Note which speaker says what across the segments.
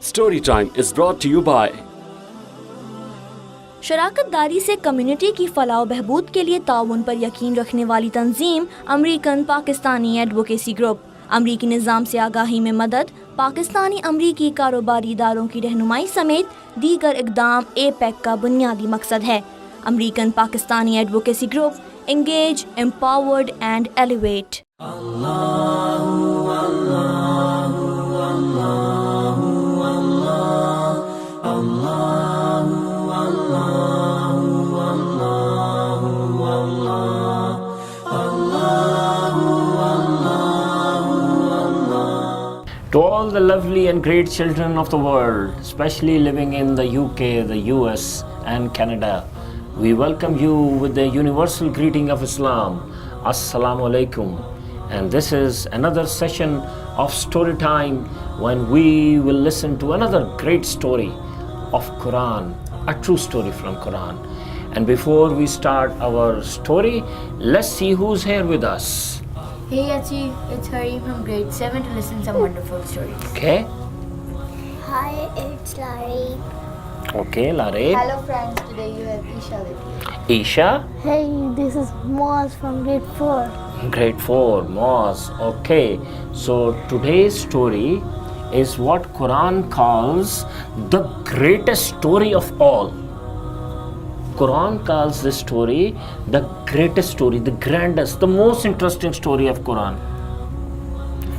Speaker 1: Story Time is brought to you by
Speaker 2: शराकतदारी से community की फलाह बहबूद के लिए ताउन पर यकीन रखने वाली तंजीम अमरीकन पाकिस्तानी एडवोकेसी ग्रुप अमरीकी निज़ाम से आगाही में मदद, पाकिस्तानी अमरीकी कारोबारी इदारों की रहनुमाई समेत दीगर इकदाम एपेक का बुनियादी मकसद है। American Pakistani advocacy group, engage, empowered and elevate.
Speaker 3: To all the lovely and great children of the world, especially living in the UK, the US and Canada, we welcome you with the universal greeting of Islam. Assalamu alaikum. And this is another session of story time when we will listen to another great story of Quran, a true story from Quran. And before we start our story, let's see who's here with us.
Speaker 4: Hey Yachi, it's Hari from grade 7 to listen some wonderful stories.
Speaker 3: Okay?
Speaker 5: Hi, it's Larry.
Speaker 3: Okay, Larry.
Speaker 4: Hello friends, today you have Isha with you.
Speaker 3: Isha?
Speaker 5: Hey, this is Moz from grade 4.
Speaker 3: Grade 4, Moz. Okay, so today's story is what Quran calls the greatest story of all. Quran calls this story the greatest story, the grandest, the most interesting story of Quran.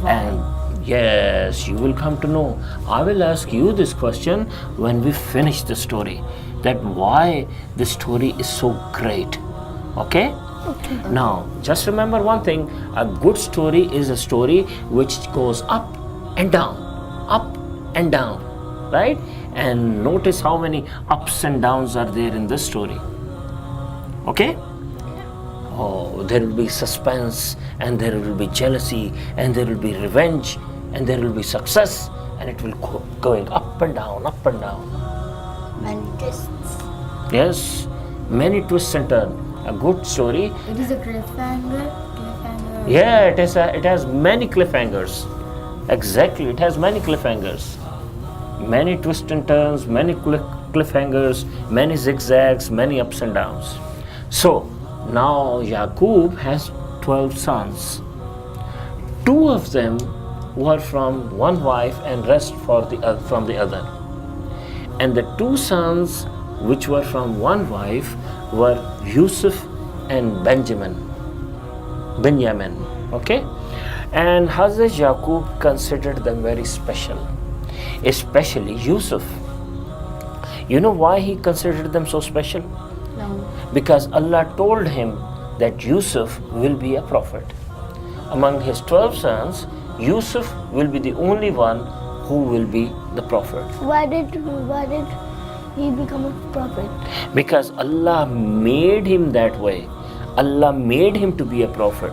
Speaker 3: And yes, you will come to know. I will ask you this question when we finish the story, that why this story is so great. Okay?
Speaker 5: Okay.
Speaker 3: Now, just remember one thing, a good story is a story which goes up and down, right? And notice how many ups and downs are there in this story. Okay? Oh, there will be suspense, and there will be jealousy, and there will be revenge, and there will be success, and it will go going up and down.
Speaker 4: Many twists.
Speaker 3: Yes, many twists and turns. A good story.
Speaker 4: It is a cliffhanger.
Speaker 3: Yeah, it has many cliffhangers. Exactly, it has many cliffhangers. Many twists and turns, many cliffhangers, many zigzags, many ups and downs. So, now Yaqub has 12 sons. 2 of them were from one wife and rest from the other. And the 2 sons which were from one wife were Yusuf and Benjamin. Okay? And Hazrat Yaqub considered them very special, especially Yusuf. You know why he considered them so special?
Speaker 4: No.
Speaker 3: Because Allah told him that Yusuf will be a prophet. Among his 12 sons, Yusuf will be the only one who will be the prophet.
Speaker 5: Why did he become a prophet?
Speaker 3: Because Allah made him that way. Allah made him to be a prophet.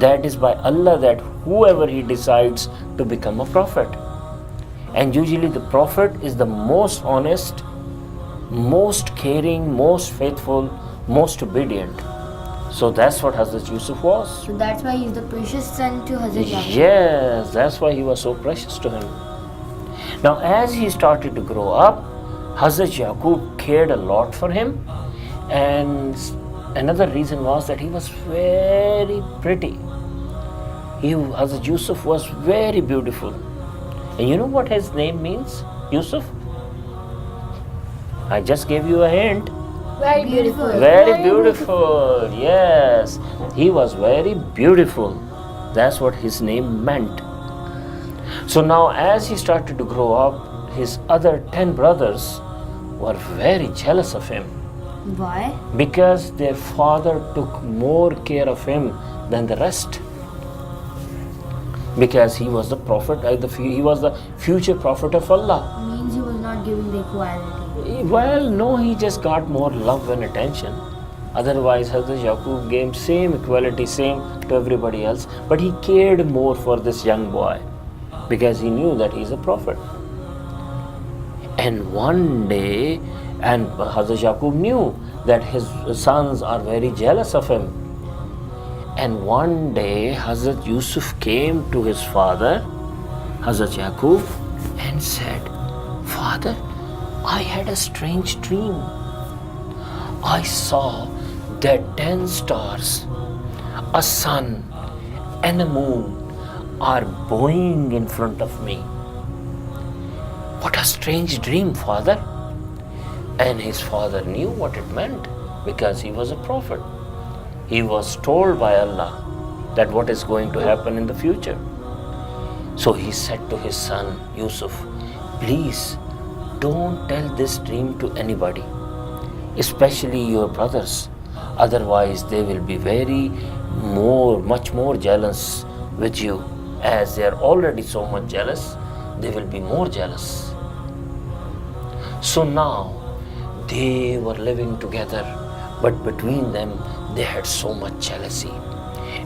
Speaker 3: That is by Allah that whoever he decides to become a prophet. And usually the prophet is the most honest, most caring, most faithful, most obedient. So that's what Hazrat Yusuf was.
Speaker 4: So that's why he's the precious son to Hazrat Yaqub.
Speaker 3: Yes, that's why he was so precious to him. Now as he started to grow up, Hazrat Yaqub cared a lot for him, and another reason was that he was very pretty. Hazrat Yusuf was very beautiful. And you know what his name means? Yusuf? I just gave you a hint.
Speaker 4: Very beautiful.
Speaker 3: Very beautiful. Yes. He was very beautiful. That's what his name meant. So now as he started to grow up, his other 10 brothers were very jealous of him.
Speaker 4: Why?
Speaker 3: Because their father took more care of him than the rest. Because he was the prophet, he was the future prophet of Allah.
Speaker 4: Means he was not giving the equality.
Speaker 3: Well, no, he just got more love and attention. Otherwise, Hazrat Yaqub gave same equality, same to everybody else. But he cared more for this young boy because he knew that he's a prophet. And one day, and Hazrat Yaqub knew that his sons are very jealous of him. And one day, Hazrat Yusuf came to his father, Hazrat Yaqub, and said, Father, I had a strange dream. I saw that 10 stars, a sun, and a moon are bowing in front of me. What a strange dream, Father. And his father knew what it meant because he was a prophet. He was told by Allah that what is going to happen in the future. So he said to his son Yusuf, please don't tell this dream to anybody, especially your brothers. Otherwise they will be much more jealous with you. As they are already so much jealous, they will be more jealous. So now they were living together, but between them they had so much jealousy.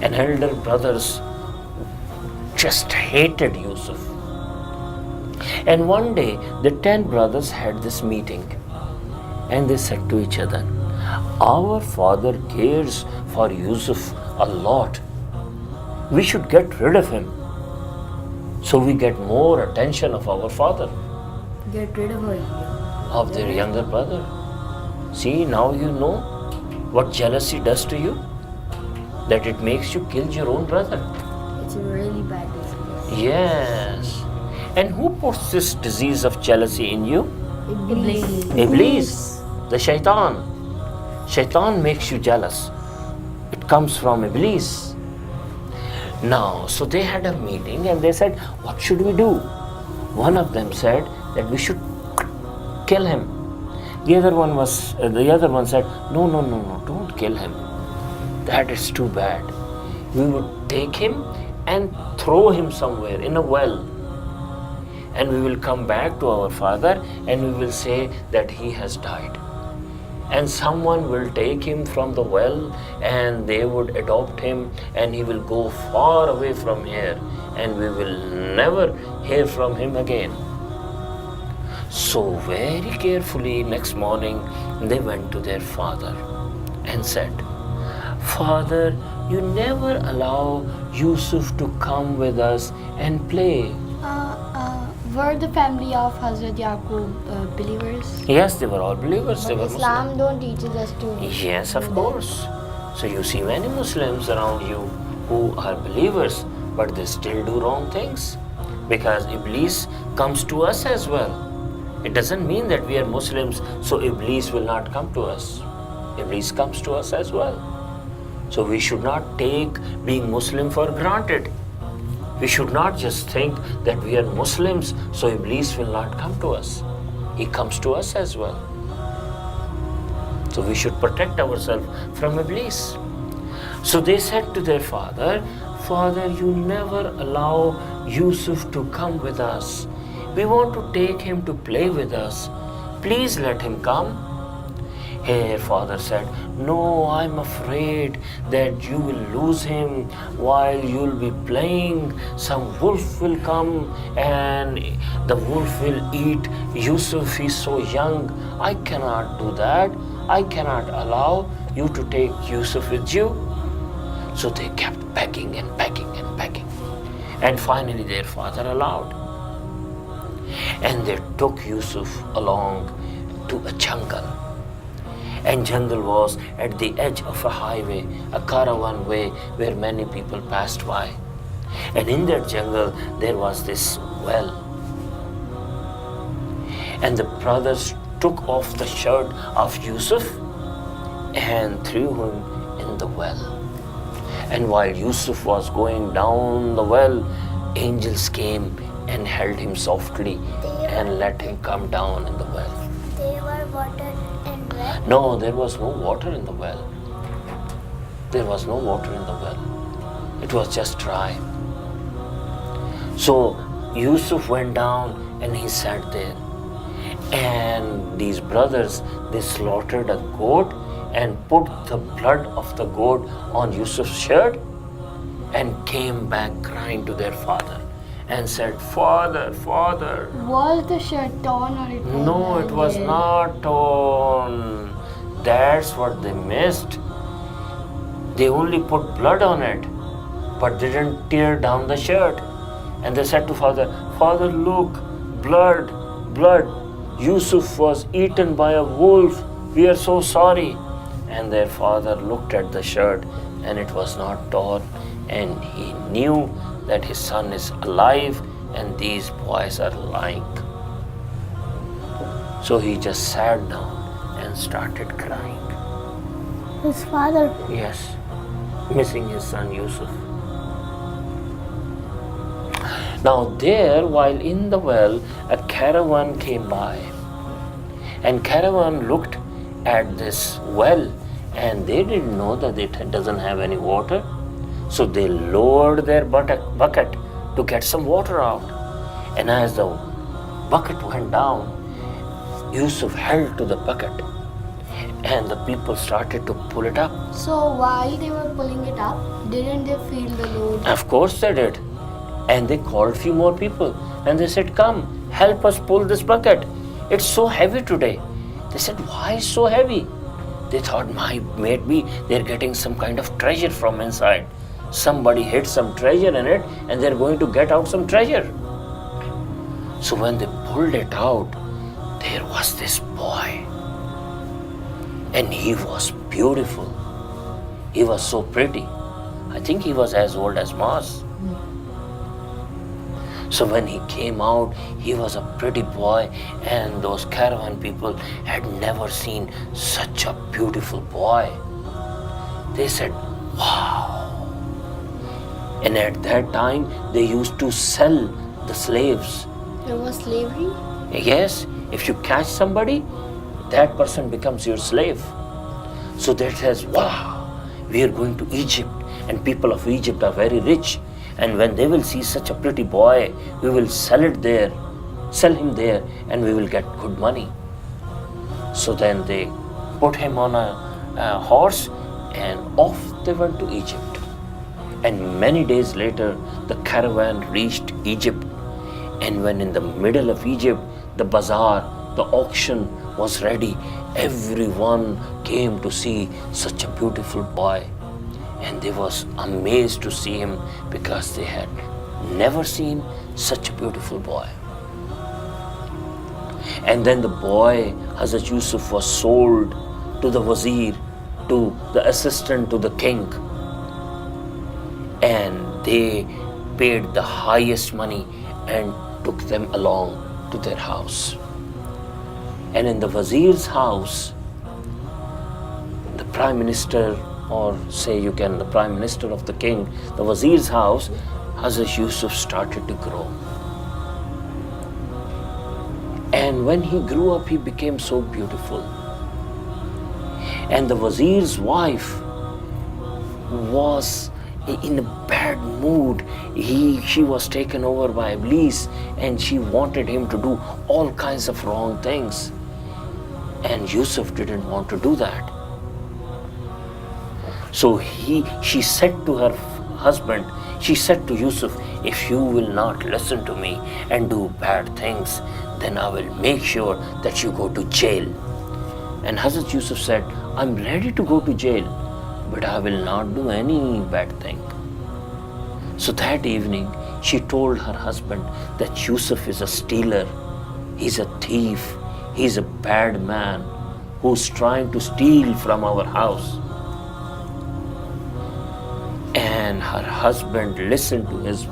Speaker 3: And elder brothers just hated Yusuf. And one day the 10 brothers had this meeting and they said to each other, our father cares for Yusuf a lot. We should get rid of him so we get more attention of our father.
Speaker 4: Get rid of her.
Speaker 3: Of their younger brother. See, now you know what jealousy does to you, that it makes you kill your own brother.
Speaker 4: It's a really bad disease.
Speaker 3: Yes. And who puts this disease of jealousy in you?
Speaker 4: Iblis.
Speaker 3: Iblis, the shaitan. Shaitan makes you jealous. It comes from Iblis. Now, so they had a meeting and they said, what should we do? One of them said that we should kill him. The other one said, no, don't kill him. That is too bad. We would take him and throw him somewhere in a well. And we will come back to our father and we will say that he has died. And someone will take him from the well and they would adopt him and he will go far away from here and we will never hear from him again. So very carefully next morning they went to their father and said, Father, you never allow Yusuf to come with us and play.
Speaker 5: Were the family of Hazrat Yaqub believers?
Speaker 3: Yes, they were all believers. They
Speaker 5: But
Speaker 3: were
Speaker 5: Islam
Speaker 3: Muslim.
Speaker 5: don't teaches us to.
Speaker 3: Yes, of
Speaker 5: do that.
Speaker 3: course. So you see many Muslims around you who are believers, but they still do wrong things. Because Iblis comes to us as well. It doesn't mean that we are Muslims, so Iblis will not come to us. Iblis comes to us as well. So we should not take being Muslim for granted. We should not just think that we are Muslims, so Iblis will not come to us. He comes to us as well. So we should protect ourselves from Iblis. So they said to their father, Father, you never allow Yusuf to come with us. We want to take him to play with us. Please let him come. Her father said, no, I'm afraid that you will lose him while you'll be playing. Some wolf will come and the wolf will eat Yusuf. He's so young. I cannot do that. I cannot allow you to take Yusuf with you. So they kept begging and begging and begging. And finally their father allowed. And they took Yusuf along to a jungle. And jungle was at the edge of a highway, a caravan way where many people passed by. And in that jungle there was this well. And the brothers took off the shirt of Yusuf and threw him in the well. And while Yusuf was going down the well, angels came and held him softly and let him come down in the well.
Speaker 5: They were water and wet.
Speaker 3: No, there was no water in the well. There was no water in the well. It was just dry. So Yusuf went down and he sat there. And these brothers, they slaughtered a goat and put the blood of the goat on Yusuf's shirt and came back crying to their father and said, Father, Father.
Speaker 5: Was the shirt torn or it was
Speaker 3: No, it was
Speaker 5: hanging?
Speaker 3: not torn. That's what they missed. They only put blood on it, but they didn't tear down the shirt. And they said to father, Father, look, blood. blood. Yusuf was eaten by a wolf. We are so sorry. And their father looked at the shirt and it was not torn. And he knew that his son is alive and these boys are lying. So he just sat down and started crying.
Speaker 5: His father.
Speaker 3: Yes, missing his son Yusuf. Now there, while in the well, a caravan came by. And caravan looked at this well and they didn't know that it doesn't have any water. So they lowered their bucket to get some water out. And as the bucket went down, Yusuf held to the bucket and the people started to pull it up.
Speaker 5: So while they were pulling it up, didn't they feel the load?
Speaker 3: Of course they did. And they called few more people and they said, come, help us pull this bucket. It's so heavy today. They said, why is so heavy? They thought, maybe they're getting some kind of treasure from inside. Somebody hid some treasure in it and they're going to get out some treasure. So when they pulled it out, there was this boy. And he was beautiful. He was so pretty. I think he was as old as Mars. So when he came out, he was a pretty boy, and those caravan people had never seen such a beautiful boy. They said, wow. And at that time, they used to sell the slaves.
Speaker 5: There was slavery?
Speaker 3: Yes, if you catch somebody, that person becomes your slave. So that says, wow, we are going to Egypt, and people of Egypt are very rich. And when they will see such a pretty boy, we will sell him there, and we will get good money. So then they put him on a horse and off they went to Egypt. And many days later, the caravan reached Egypt. And when in the middle of Egypt, the bazaar, the auction was ready, everyone came to see such a beautiful boy. And they was amazed to see him because they had never seen such a beautiful boy. And then the boy, Hazrat Yusuf, was sold to the wazir, to the assistant to the king. And they paid the highest money and took them along to their house. And in the wazir's house, the prime minister, or say you can, the prime minister of the king, the wazir's house, Hazrat Yusuf started to grow. And when he grew up, he became so beautiful. And the wazir's wife was in a bad mood. She was taken over by Iblis and she wanted him to do all kinds of wrong things. And Yusuf didn't want to do that. So she said to her husband, she said to Yusuf, if you will not listen to me and do bad things, then I will make sure that you go to jail. And Hazrat Yusuf said, I'm ready to go to jail, but I will not do any bad thing. So that evening, she told her husband that Yusuf is a stealer, he's a thief, he's a bad man who's trying to steal from our house. And her husband listened to his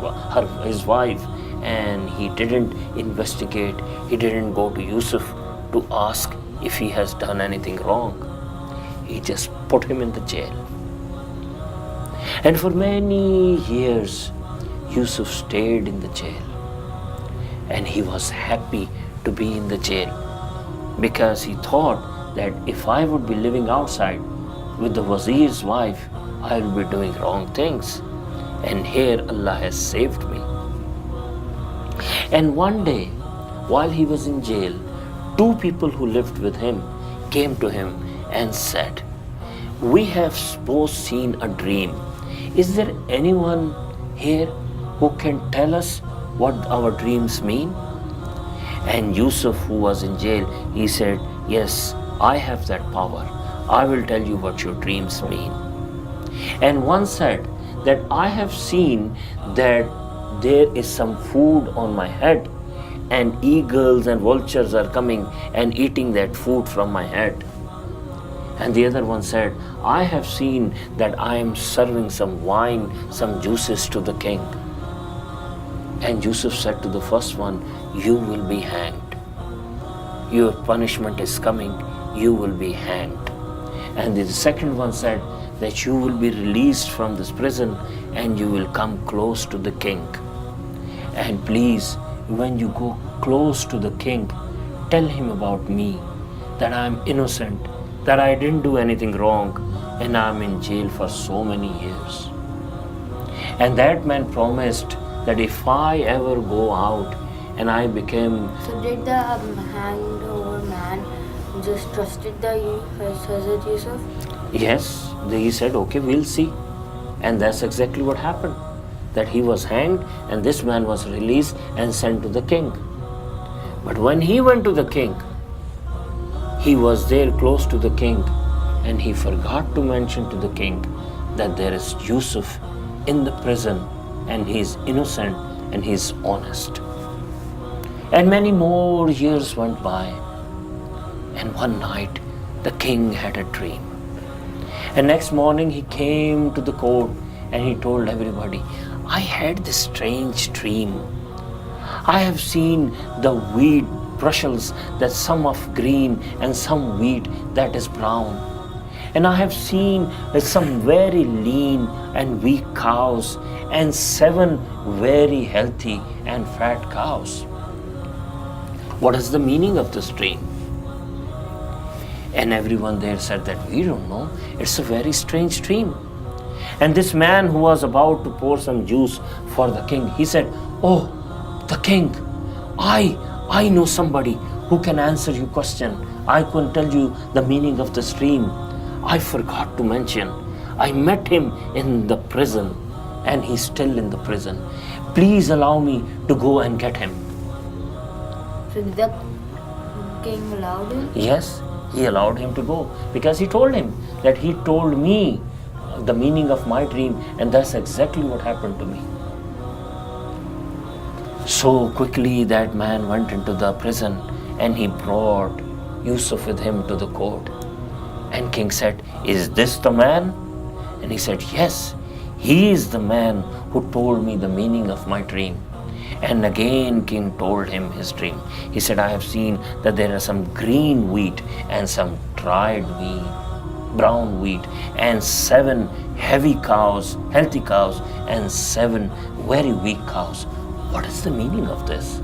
Speaker 3: wife, and he didn't investigate. He didn't go to Yusuf to ask if he has done anything wrong. He just put him in the jail. And for many years, Yusuf stayed in the jail. And he was happy to be in the jail because he thought that if I would be living outside with the wazir's wife, I will be doing wrong things. And here Allah has saved me. And one day, while he was in jail, two people who lived with him came to him and said, we have both seen a dream. Is there anyone here who can tell us what our dreams mean? And Yusuf, who was in jail, he said, yes, I have that power. I will tell you what your dreams mean. And one said that I have seen that there is some food on my head and eagles and vultures are coming and eating that food from my head. And the other one said, I have seen that I am serving some wine, some juices to the king. And Yusuf said to the first one, you will be hanged. Your punishment is coming, you will be hanged. And the second one said that you will be released from this prison and you will come close to the king. And please, when you go close to the king, tell him about me, that I am innocent, that I didn't do anything wrong, and I am in jail for so many years. And that man promised that if I ever go out and I became...
Speaker 4: So did the hanged over man just trusted the Hazrat Yusuf?
Speaker 3: Yes, he said, okay, we'll see. And that's exactly what happened. That he was hanged and this man was released and sent to the king. But when he went to the king, he was there close to the king and he forgot to mention to the king that there is Yusuf in the prison and he is innocent and he is honest. And many more years went by, and one night the king had a dream. And next morning he came to the court and he told everybody, I had this strange dream. I have seen the wheat bushels, that some of green and some wheat that is brown. And I have seen some very lean and weak cows and 7 very healthy and fat cows. What is the meaning of this dream? And everyone there said that we don't know. It's a very strange dream. And this man who was about to pour some juice for the king, he said, oh, the king, I know somebody who can answer your question. I can tell you the meaning of this dream. I forgot to mention, I met him in the prison and he's still in the prison. Please allow me to go and get him.
Speaker 4: So did the king allow him?
Speaker 3: Yes, he allowed him to go because he told him that he told me the meaning of my dream and that's exactly what happened to me. So quickly that man went into the prison and he brought Yusuf with him to the court. And king said, is this the man? And he said, yes, he is the man who told me the meaning of my dream. And again king told him his dream. He said, I have seen that there are some green wheat and some dried wheat, brown wheat, and 7 heavy cows, healthy cows, and 7 very weak cows. What is the meaning of this?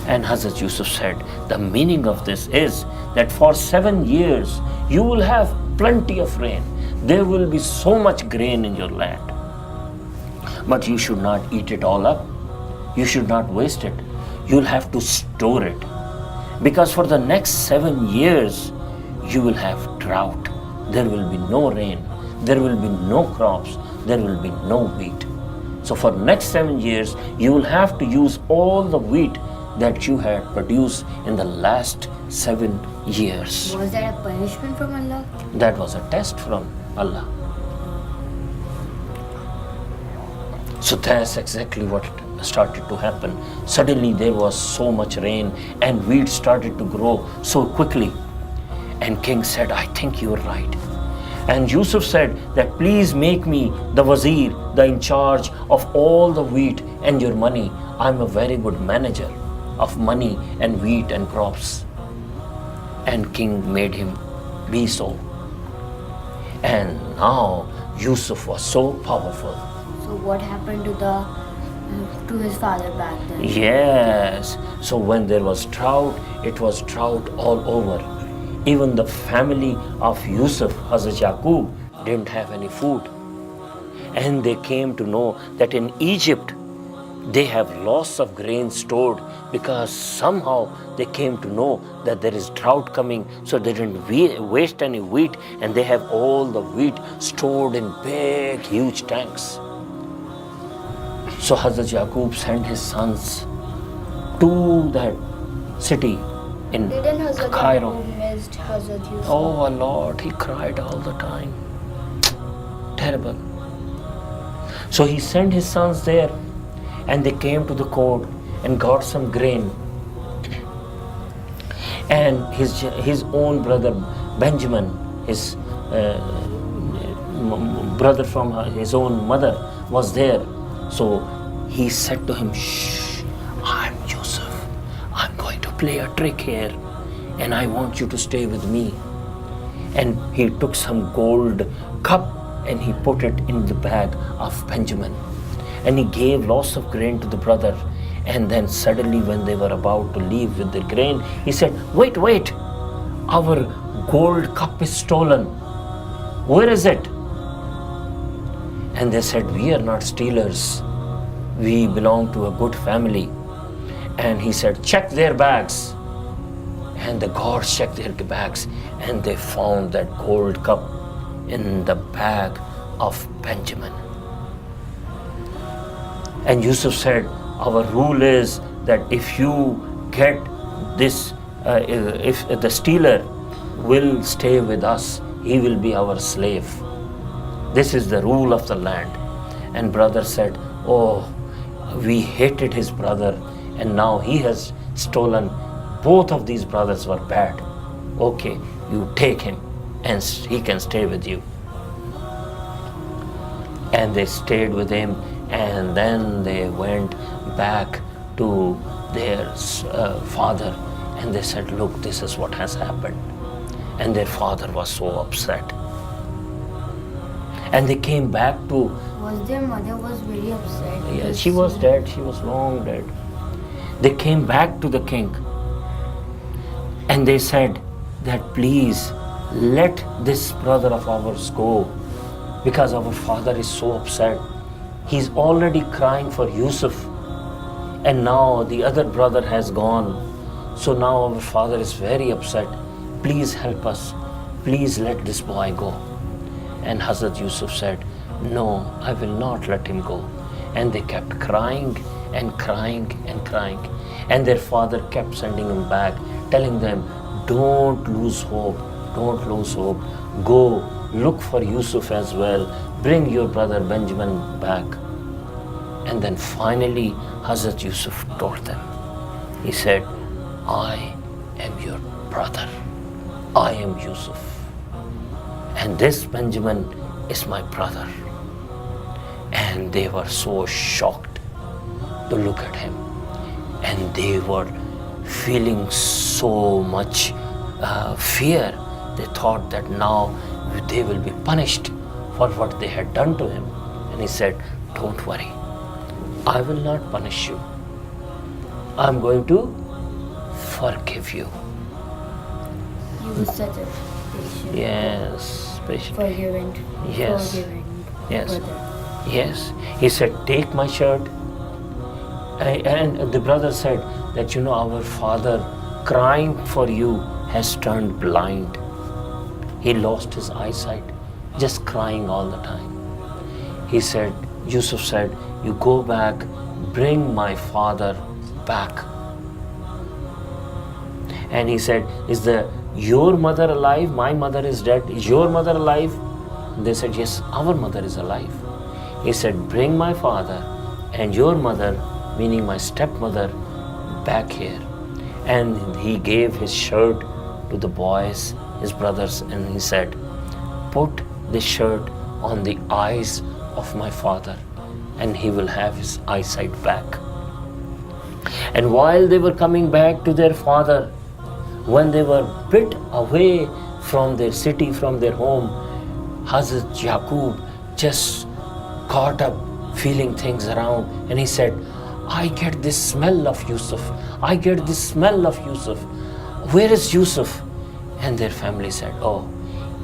Speaker 3: And Hazrat Yusuf said, the meaning of this is that for 7 years you will have plenty of rain. There will be so much grain in your land. But you should not eat it all up. You should not waste it. You'll have to store it. Because for the next 7 years, you will have drought. There will be no rain. There will be no crops. There will be no wheat. So for next 7 years, you will have to use all the wheat that you had produced in the last 7 years.
Speaker 4: Was that a punishment from Allah?
Speaker 3: That was a test from Allah. So that's exactly what started to happen. Suddenly there was so much rain and wheat started to grow so quickly. And king said, I think you're right. And Yusuf said that please make me the wazir, the in charge of all the wheat and your money. I'm a very good manager of money and wheat and crops. And king made him be so. And now Yusuf was so powerful.
Speaker 4: So what happened to his father back then?
Speaker 3: Yes. So when there was drought, it was drought all over. Even the family of Yusuf, Hazrat Yaqub, didn't have any food. And they came to know that in Egypt, they have lots of grain stored because somehow they came to know that there is drought coming, so they didn't waste any wheat and they have all the wheat stored in big, huge tanks. So Hazrat Yaqub sent his sons to that city in
Speaker 5: Didn't Hazrat
Speaker 3: Cairo.
Speaker 5: Yaqub missed Hazrat Yusuf?
Speaker 3: Oh, our Lord, he cried all the time. Terrible. So he sent his sons there and they came to the court and got some grain. And his own brother Benjamin, his brother from his own mother, was there. So he said to him, "Shh, I'm Joseph. I'm going to play a trick here, and I want you to stay with me." And he took some gold cup and he put it in the bag of Benjamin. And he gave lots of grain to the brother. And then suddenly when they were about to leave with the grain, he said, wait, our gold cup is stolen. Where is it? And they said, we are not stealers. We belong to a good family. And he said, check their bags. And the guards checked their bags and they found that gold cup in the bag of Benjamin. And Yusuf said, our rule is that if you get this, if the stealer will stay with us, he will be our slave. This is the rule of the land. And brother said, oh, we hated his brother and now he has stolen. Both of these brothers were bad. Okay, you take him and he can stay with you. And they stayed with him, and then they went back to their father and they said, look, this is what has happened. And their father was so upset. And they came back to...
Speaker 4: Was their mother was very upset?
Speaker 3: Yes, she was dead. She was long dead. They came back to the king. And they said that please let this brother of ours go because our father is so upset. He's already crying for Yusuf and now the other brother has gone. So now our father is very upset. Please help us. Please let this boy go. And Hazrat Yusuf said, no, I will not let him go. And they kept crying and crying and crying. And their father kept sending him back, telling them, don't lose hope, don't lose hope. Go, look for Yusuf as well. Bring your brother Benjamin back. And then finally, Hazrat Yusuf told them. He said, I am your brother. I am Yusuf. And this Benjamin is my brother. And they were so shocked to look at him. And they were feeling so much fear. They thought that now they will be punished for what they had done to him. And he said, don't worry, I will not punish you. I'm going to forgive you.
Speaker 4: He was such a patient.
Speaker 3: Yes, patient.
Speaker 4: Forgiving.
Speaker 3: Yes.
Speaker 4: Forgiving
Speaker 3: Yes.
Speaker 4: brother.
Speaker 3: Yes. He said, take my shirt. And the brother said that, our father crying for you has turned blind. He lost his eyesight, just crying all the time. He said, Yusuf said, you go back, bring my father back. And he said, is your mother alive? My mother is dead. Is your mother alive? They said, yes, our mother is alive. He said, bring my father and your mother, meaning my stepmother, back here. And he gave his shirt to the boys, his brothers, and he said, put this shirt on the eyes of my father and he will have his eyesight back. And while they were coming back to their father, when they were a bit away from their city, from their home, Hazrat Yaqub just caught up feeling things around and he said, I get this smell of Yusuf. I get this smell of Yusuf. Where is Yusuf? And their family said, oh,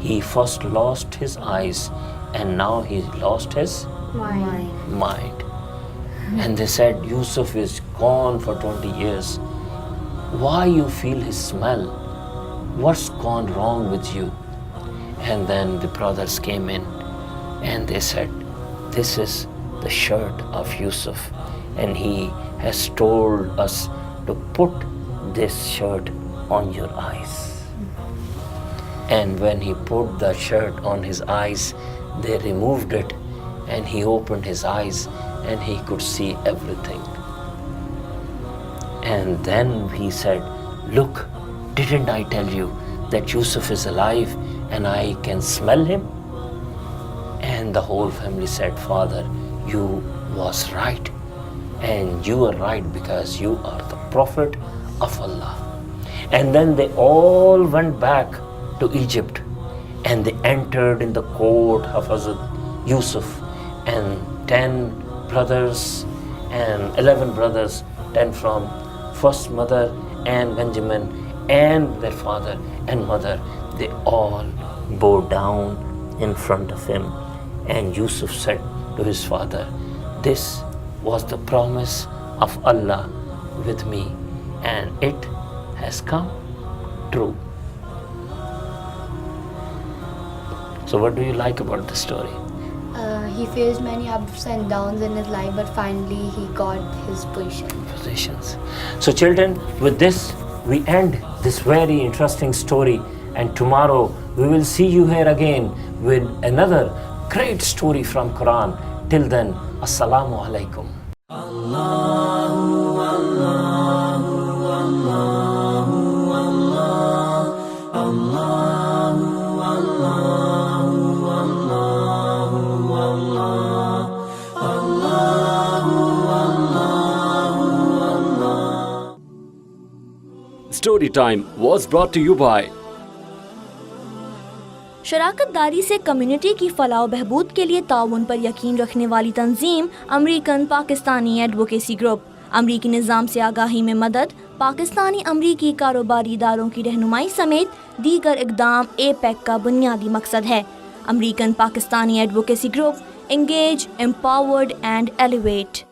Speaker 3: he first lost his eyes and now he lost his mind. And they said, Yusuf is gone for 20 years. Why you feel his smell? What's gone wrong with you? And then the brothers came in and they said, this is the shirt of Yusuf and he has told us to put this shirt on your eyes. And when he put the shirt on his eyes, they removed it and he opened his eyes and he could see everything. And then he said, look, didn't I tell you that Yusuf is alive and I can smell him? And the whole family said, Father, you was right. And you are right because you are the prophet of Allah. And then they all went back to Egypt and they entered in the court of Hazrat Yusuf, and 10 brothers and 11 brothers, 10 from first mother and Benjamin and their father and mother, they all bowed down in front of him. And Yusuf said to his father, this was the promise of Allah with me and it has come true. So what do you like about the story?
Speaker 5: He faced many ups and downs in his life, but finally he got his
Speaker 3: Positions. So children, with this we end this very interesting story, and tomorrow we will see you here again with another great story from Quran. Till then, Assalamu alaikum.
Speaker 1: Story time was brought to you by
Speaker 2: शराकतदारी से community की फलाह बहबूद के लिए ताउन पर यकीन रखने वाली तंजीम American Pakistani advocacy group. अमरीकी निज़ाम से आगाही में मदद, पाकिस्तानी अमरीकी कारोबारी इदारों की रहनुमाई समेत दीगर इकदाम APEC का बुनियादी मकसद है। American Pakistani advocacy group, engage, empowered and elevate.